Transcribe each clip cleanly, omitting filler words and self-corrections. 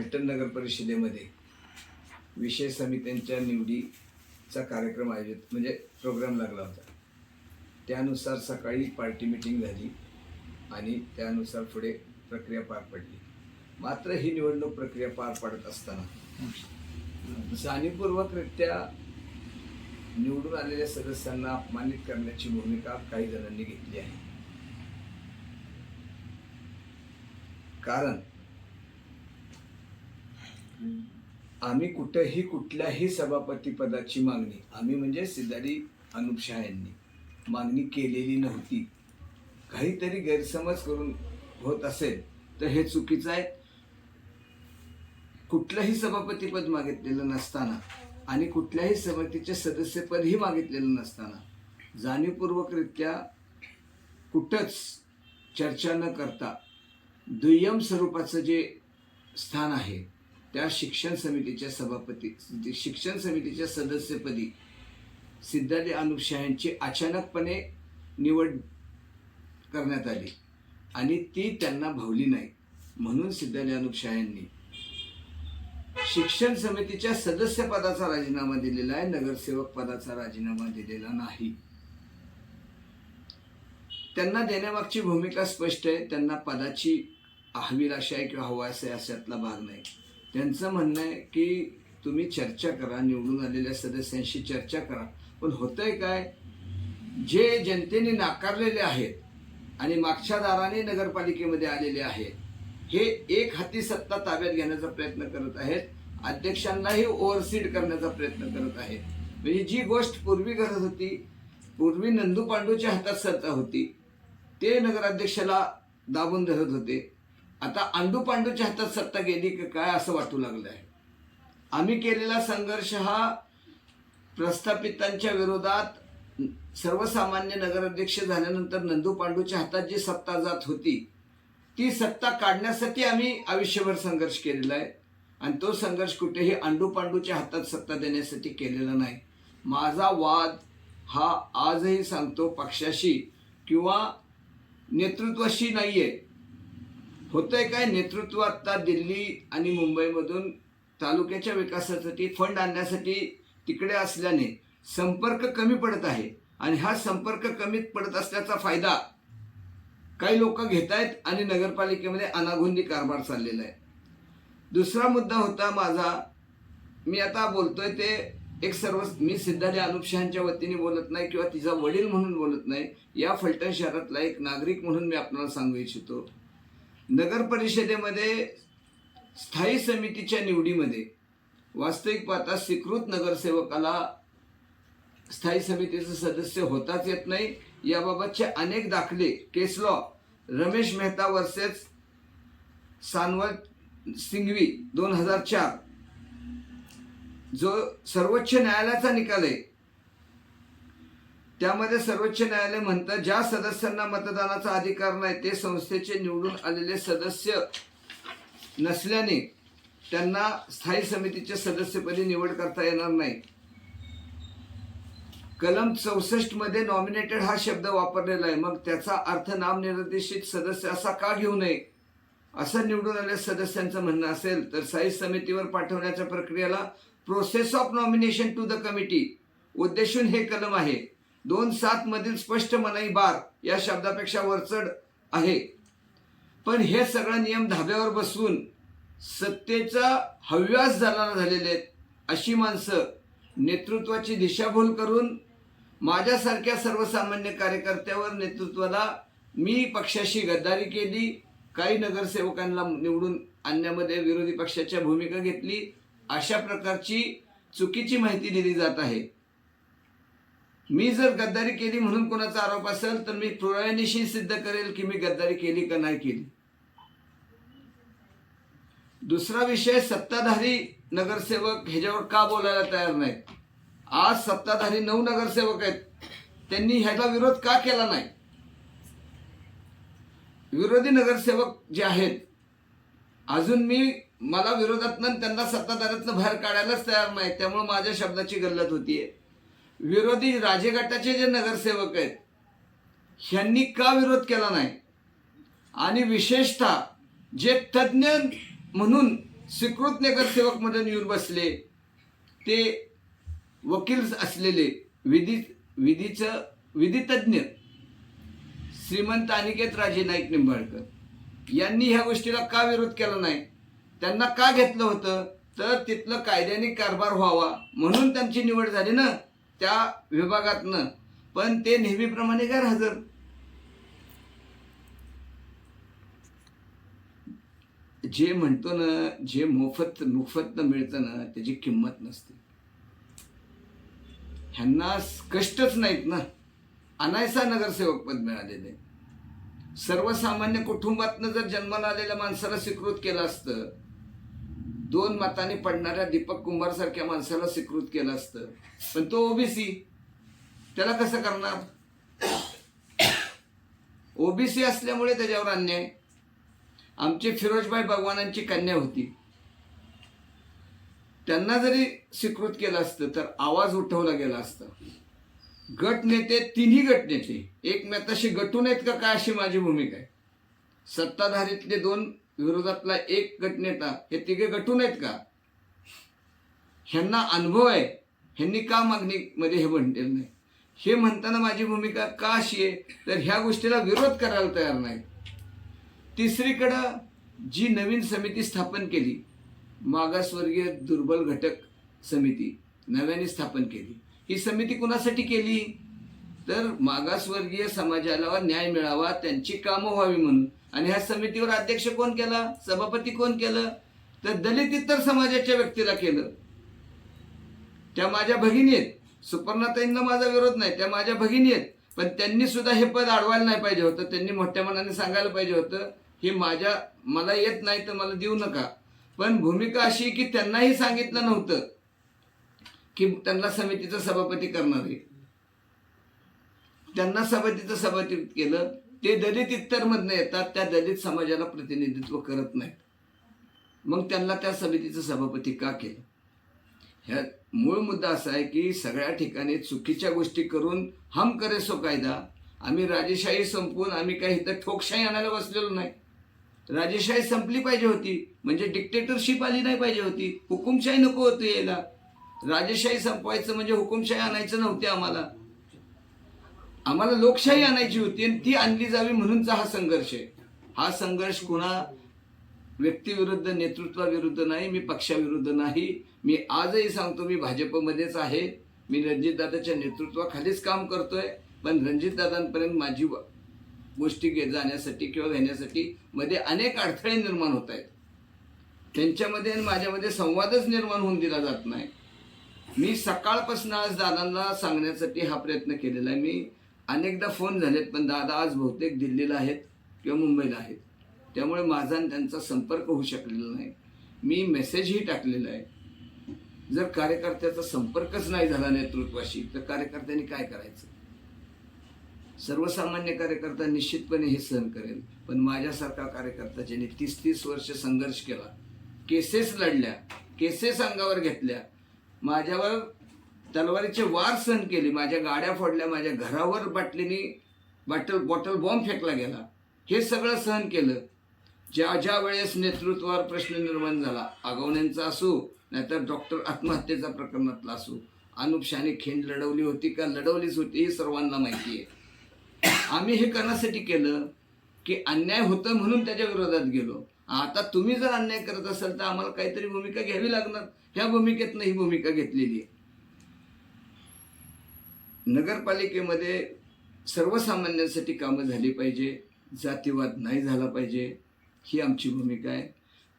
फलटण नगर परिषदेमध्ये विषय समित्यांच्या निवडीचा कार्यक्रम आयोजित म्हणजे प्रोग्राम लागला होता. त्यानुसार सकाळी पार्टी मीटिंग झाली आणि त्यानुसार पुढे प्रक्रिया पार पडली. मात्र ही निवडणूक प्रक्रिया पार पडत असताना जाणीवपूर्वकरित्या निवडून आलेल्या सदस्यांना अपमानित करण्याची भूमिका काही जणांनी घेतली आहे. कारण आम्ही कुठेही कुठल्याही सभापती पदाची मागणी आम्ही म्हणजे सिद्धाडी अनुप शाह यांनी मागणी केलेली नव्हती. काहीतरी गैरसमज करून होत असेल तर हे चुकीचं आहे. कुठलंही सभापती पद मागितलेलं नसताना आणि कुठल्याही समितीचे सदस्यपदही मागितलेलं नसताना जाणीवपूर्वकरित्या कुठंच चर्चा न करता दुय्यम स्वरूपाचं जे स्थान आहे त्या शिक्षण समितीच्या सदस्यपदी सिद्धाडी अनुप शाह यांची अचानकपणे निवड करण्यात आली आणि ती त्यांना भावली नाही. म्हणून सिद्धाडी अनुप शाह यांनी शिक्षण समितीच्या सदस्यपदाचा राजीनामा दिलेला आहे, नगरसेवक पदाचा राजीनामा दिलेला नाही. त्यांना देण्यामागची भूमिका स्पष्ट आहे. त्यांना पदाची हवीलाशा आहे किंवा हवास आहे अशातला भाग नाही. त्यांचं म्हणणं आहे की तुम्ही चर्चा करा, निवडून आलेल्या सदस्यांशी चर्चा करा. पण होतंय काय, जे जनतेने नाकारलेले आहेत आणि मागच्या दाराने नगरपालिकेमध्ये आलेले आहेत हे एक हाती सत्ता ताब्यात घेण्याचा प्रयत्न करत आहेत. अध्यक्षांनाही ओव्हरसीड करण्याचा प्रयत्न करत आहेत. म्हणजे जी गोष्ट पूर्वी करत होती, पूर्वी नंदू पांडूच्या हातात सत्ता होती, ते नगराध्यक्षाला दाबून धरत होते. आता अंडू पांडूच्या हातात सत्ता गेली की काय असं वाटू लागलं आहे. आम्ही केलेला संघर्ष हा प्रस्थापितांच्या विरोधात सर्वसामान्य नगराध्यक्ष झाल्यानंतर नंदू पांडूच्या हातात जी सत्ता जात होती ती सत्ता काढण्यासाठी आम्ही आयुष्यभर संघर्ष केलेला आहे. आणि तो संघर्ष कुठेही अंडू पांडूच्या हातात सत्ता देण्यासाठी केलेला नाही. माझा वाद हा आजही सांगतो पक्षाशी किंवा नेतृत्वाशी नाही आहे. होतंय काय, नेतृत्व आता दिल्ली आणि मुंबईमधून तालुक्याच्या विकासासाठी फंड आणण्यासाठी तिकडे असल्याने संपर्क कमी पडत आहे आणि हा संपर्क कमी पडत असल्याचा फायदा काही लोक घेत आहेत आणि नगरपालिकेमध्ये अनागोंदी कारभार चाललेला आहे. दुसरा मुद्दा होता माझा, मी आता बोलतोय ते मी सिद्धाडी अनुप शाहांच्या वतीने बोलत नाही किंवा तिचा वडील म्हणून बोलत नाही. या फलटण शहरातला एक नागरिक म्हणून मी आपल्याला सांगू इच्छितो, नगर परिषदेमध्ये स्थायी समितीच्या निवडीमध्ये वास्तविक पाहता स्वीकृत नगरसेवकाला स्थायी समितीचं सदस्य होताच येत नाही. याबाबतचे अनेक दाखले, केस लॉ, रमेश मेहता वर्सेस सानवत सिंघवी 2004 जो सर्वोच्च न्यायालयाचा निकाल आहे त्यामध्ये सर्वोच्च न्यायालय म्हणतं ज्या सदस्यांना मतदानाचा अधिकार नाही ते संस्थेचे निवडून आलेले सदस्य नसल्याने त्यांना स्थायी समितीच्या सदस्यपदी निवड करता येणार नाही. कलम 64 मध्ये नॉमिनेटेड हा शब्द वापरलेला आहे. मग त्याचा अर्थ नामनिर्देशित सदस्य असा का घेऊ नये असं निवडून आलेल्या सदस्यांचं म्हणणं असेल तर स्थायी समितीवर पाठवण्याच्या प्रक्रियेला process of nomination to the committee उद्देशून हे कलम आहे. 2(7) मधील स्पष्ट मनाई बार या शब्दापेक्षा वरचढ आहे. पण हे सगळं नियम धाब्यावर बसवून सत्तेचा हव्यास झालेले आहेत अशी माणसं नेतृत्वाची दिशाभूल करून माझ्यासारख्या सर्वसामान्य कार्यकर्त्यावर नेतृत्वाला मी पक्षाशी गद्दारी केली, काही नगरसेवकांना निवडून आणण्यामध्ये विरोधी पक्षाच्या भूमिका घेतली, अशा प्रकारची चुकीची माहिती दिली जात आहे. मी जर गद्दारी केली म्हणून कोणाचा आरोप असेल तर मी पुराव्यानिशी सिद्ध करेल की मी गद्दारी केली का नाही केली. दुसरा विषय, सत्ताधारी नगरसेवक ह्याच्यावर का बोलायला तयार नाहीत. आज सत्ताधारी 9 नगरसेवक आहेत, त्यांनी ह्याचा विरोध का केला नाही. विरोधी नगरसेवक जे आहेत अजून मला विरोधातनं त्यांना सत्ताधाऱ्यातनं बाहेर काढायलाच तयार नाही. त्यामुळे माझ्या शब्दाची गल्लत होतीये. विरोधी राजगटाचे जे नगरसेवक आहेत ह्यांनी का विरोध केला नाही आणि विशेषतः जे तज्ज्ञ म्हणून स्वीकृत नगरसेवक म्हणून येऊन बसले ते वकील असलेले विधितज्ञ श्रीमंत अनिकेत राजे नाईक निंबाळकर यांनी ह्या गोष्टीला का विरोध केला नाही, त्यांना का घेतलं होतं, तर तिथलं कायद्याने कारभार व्हावा म्हणून त्यांची निवड झाली ना त्या विभागातनं. पण ते नेहमीप्रमाणे गैरहजर. जे म्हणतो ना, जे मोफत मिळतं ना त्याची किंमत नसते. ह्यांना कष्टच नाहीत ना, अनायसा नगरसेवक पद मिळालेले. सर्वसामान्य कुटुंबातनं जर जन्माला आलेल्या माणसाला स्वीकृत केलं असतं, 2 मतांनी पडणाऱ्या दीपक कुंभार सारख्या माणसाला स्वीकृत केलं असतं, पण तो ओबीसी, त्याला कसं करणार? ओबीसी असल्यामुळे त्याच्यावर अन्याय. आमची फिरोजबाई भगवानांची कन्या होती, त्यांना जरी स्वीकृत केलं असतं तर आवाज उठवला गेला असता. गटनेते, तिन्ही गटनेते एकमेकाशी गटून आहेत का काय, अशी माझी भूमिका आहे. सत्ताधारीतले 2 विरोधातला 1 गटनेता, हे तिघे गटून आहेत का? ह्यांना अनुभव आहे, ह्यांनी का मागणीमध्ये हे म्हणलेलं नाही? हे म्हणताना माझी भूमिका का अशी आहे, तर ह्या गोष्टीला विरोध करायला तयार नाही. तिसरीकडं जी नवीन समिती स्थापन केली, मागासवर्गीय दुर्बल घटक समिती नव्याने स्थापन केली, ही समिती कुणासाठी केली, तर मागासवर्गीय समाजाला न्याय मिळावा, त्यांची कामं व्हावी म्हणून. आणि ह्या समितीवर अध्यक्ष कोण केला, सभापती कोण केलं, तर दलित इतर समाजाच्या व्यक्तीला केलं. त्या माझ्या भगिनी आहेत, सुपर्णाताईंना माझा विरोध नाही, त्या माझ्या भगिनी आहेत, पण त्यांनी सुद्धा हे पद अडवायला नाही पाहिजे होतं. त्यांनी मोठ्या मनाने सांगायला पाहिजे होतं, हे मला येत नाही तर मला देऊ नका. पण भूमिका अशी की त्यांनाही सांगितलं नव्हतं की त्यांना समितीचं सभापती करणार आहे. त्यांना समितीचं सभापती केलं. ते दलित इतरमधनं येतात, त्या दलित समाजाला प्रतिनिधित्व करत नाहीत. मग त्यांना त्या समितीचं सभापती का केलं? ह्या मूळ मुद्दा असा आहे की सगळ्या ठिकाणी चुकीच्या गोष्टी करून हम करे सो कायदा. आम्ही राजेशाही संपवून आम्ही काही इथं ठोकशाही आणायला बसलेलो नाही. राजेशाही संपली पाहिजे होती, म्हणजे डिक्टेटरशिप आली नाही पाहिजे होती, हुकुमशाही नको होती यायला. राजेशाही संपवायचं म्हणजे हुकुमशाही आणायचं नव्हते आम्हाला लोकशाही आणायची होती, आणि ती आणली जावी म्हणूनचा हा संघर्ष आहे. हा संघर्ष कुणा व्यक्तीविरुद्ध, नेतृत्वाविरुद्ध नाही, मी पक्षाविरुद्ध नाही. मी आजही सांगतो, मी भाजपमध्येच आहे, मी रणजितदादाच्या नेतृत्वाखालीच काम करतोय. पण रणजितदादांपर्यंत माझी गोष्टी जाण्यासाठी किंवा घेण्यासाठी मध्ये अनेक अडथळे निर्माण होत आहेत. त्यांच्यामध्ये आणि माझ्यामध्ये संवादच निर्माण होऊन दिला जात नाही. मी सकाळपासून आज दादांना सांगण्यासाठी हा प्रयत्न केलेला आहे. मी अनेकदा फोन झालेत, पण दादा आज बहुतेक दिल्लीला आहेत किंवा मुंबईला आहेत, त्यामुळे माझा आणि त्यांचा संपर्क होऊ शकलेला नाही. मी मेसेजही टाकलेला आहे. जर कार्यकर्त्याचा संपर्कच नाही झाला नेतृत्वाशी, तर कार्यकर्त्यांनी काय करायचं? सर्वसामान्य कार्यकर्ता निश्चितपणे हे सहन करेल, पण माझ्यासारखा कार्यकर्ता ज्यांनी 30-30 वर्ष संघर्ष केला, केसेस लढल्या, केसेस अंगावर घेतल्या, माझ्यावर तलवारीचे वार सहन केले, माझ्या गाड्या फोडल्या, माझ्या घरावर बॉटल बॉम्ब फेकला गेला, हे सगळं सहन केलं. ज्या वेळेस नेतृत्वावर प्रश्न निर्माण झाला, आगवण्यांचा असो नाहीतर डॉक्टर आत्महत्येचा प्रकरणातला असो, अनुप शाहने खिंड लढवली होती का लढवलीच होती हे सर्वांना माहिती आहे. आम्ही हे करण्यासाठी केलं की अन्याय होतं म्हणून त्याच्या विरोधात गेलो. आता तुम्ही जर अन्याय करत असाल तर आम्हाला काहीतरी भूमिका घ्यावी लागणार. ह्या भूमिकेतनं ही भूमिका घेतलेली आहे. नगरपालिकेमध्ये सर्वसामान्यांसाठी कामं झाली पाहिजे, जातीवाद नाही झाला पाहिजे, ही आमची भूमिका आहे.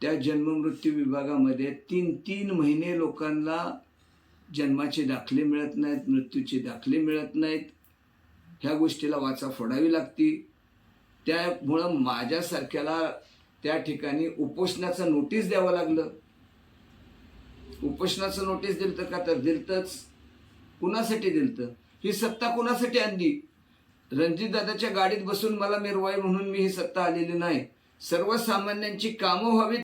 त्या जन्ममृत्यू विभागामध्ये 3-3 महिने लोकांना जन्माचे दाखले मिळत नाहीत, मृत्यूचे दाखले मिळत नाहीत. ह्या गोष्टीला वाचा फोडावी लागती. त्यामुळं माझ्यासारख्याला त्या ठिकाणी उपोषणाचं नोटीस द्यावं लागलं. उपोषणाचं नोटीस दिलं का, तर दिलतच. कुणासाठी दिलतं? ही सत्ता कुणासाठी आणली? रणजितदादाच्या गाडीत बसून मला मिरवाई म्हणून मी ही सत्ता आलेली नाही. सर्वसामान्यांची कामं व्हावीत